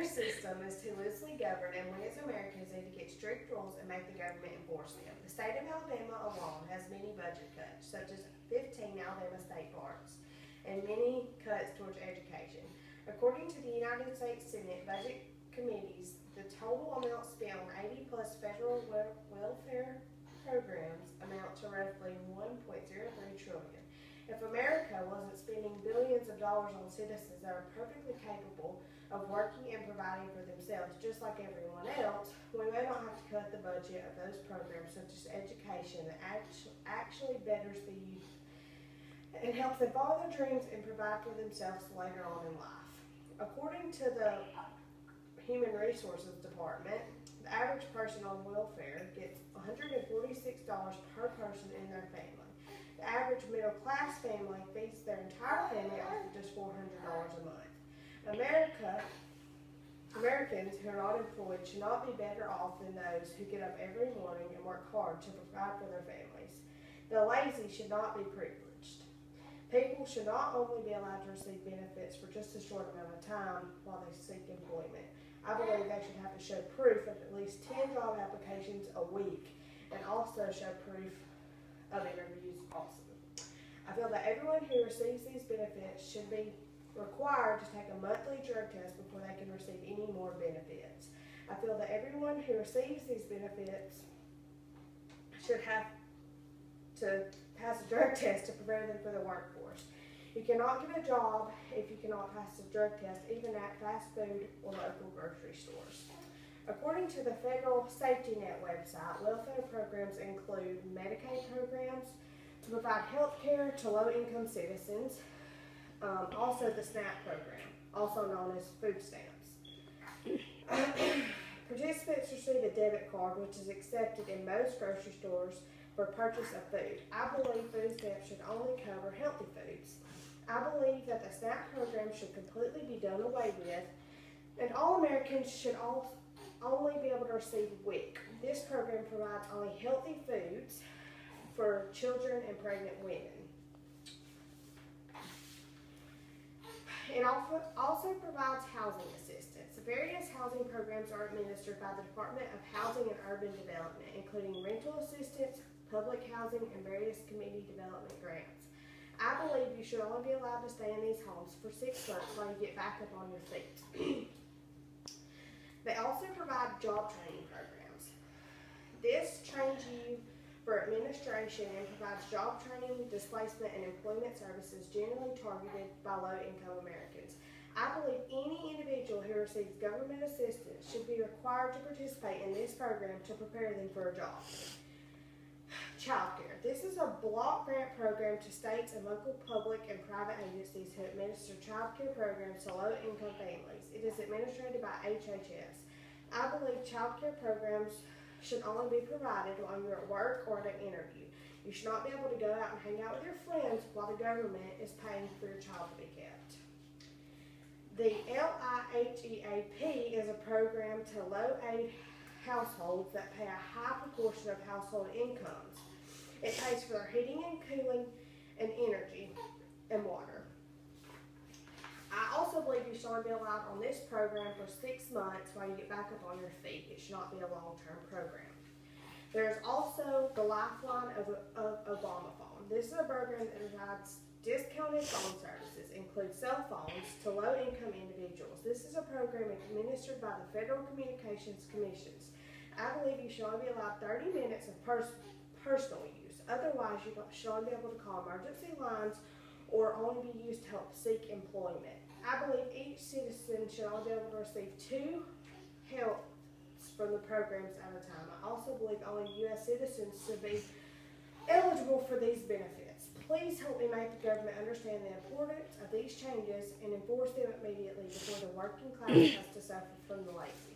welfare system is too loosely governed, and we as Americans need to get strict rules and make the government enforce them. The state of Alabama alone has many budget cuts, such as 15 Alabama state parks, and many cuts towards education. According to the United States Senate Budget Committees, the total amount spent on 80 plus federal welfare programs amount to roughly $1.03 trillion. If America wasn't spending billions of dollars on citizens that are perfectly capable of working and providing for themselves just like everyone else, we may not have to cut the budget of those programs such as education that actually betters the youth and helps them follow their dreams and provide for themselves later on in life. According to the Human Resources Department, the average person on welfare gets $146 per person in their family. The average middle-class family feeds their entire family off of just $400 a month. Americans who are not employed should not be better off than those who get up every morning and work hard to provide for their families. The lazy should not be privileged. People should not only be allowed to receive benefits for just a short amount of time while they seek employment. I believe they should have to show proof of at least 10 job applications a week and also show proof of interviews also. I feel that everyone who receives these benefits should be required to take a monthly drug test before they can receive any more benefits. I feel that everyone who receives these benefits should have to pass a drug test to prepare them for the workforce. You cannot get a job if you cannot pass a drug test, even at fast food or local grocery stores. According to the Federal Safety Net website, welfare programs include Medicaid programs to provide health care to low-income citizens, also the SNAP program, also known as food stamps. Participants receive a debit card which is accepted in most grocery stores for purchase of food. I believe food stamps should only cover healthy foods. I believe that the SNAP program should completely be done away with, and all Americans should only be able to receive WIC. This program provides only healthy foods for children and pregnant women. It also provides housing assistance. Various housing programs are administered by the Department of Housing and Urban Development, including rental assistance, public housing, and various community development grants. I believe you should only be allowed to stay in these homes for 6 months while you get back up on your feet. They also provide job training programs. This trains you for administration and provides job training, displacement, and employment services generally targeted by low-income Americans. I believe any individual who receives government assistance should be required to participate in this program to prepare them for a job. Child care. This is a block grant program to states and local public and private agencies who administer child care programs to low-income families. It is administered by HHS. I believe child care programs should only be provided while you're at work or at an interview. You should not be able to go out and hang out with your friends while the government is paying for your child to be kept. The LIHEAP is a program to low-aid households that pay a high proportion of household incomes. It pays for their heating and cooling and energy and water. I also believe you should only be allowed on this program for 6 months while you get back up on your feet. It should not be a long-term program. There's also the Lifeline of Obama Phone. This is a program that provides discounted phone services, includes cell phones to low-income individuals. This is a program administered by the Federal Communications Commissions. I believe you should only be allowed 30 minutes of personal use. Otherwise, you should only be able to call emergency lines or only be used to help seek employment. I believe each citizen should only be able to receive 2 helps from the programs at a time. I also believe only U.S. citizens should be eligible for these benefits. Please help me make the government understand the importance of these changes and enforce them immediately before the working class has to suffer from the lazy.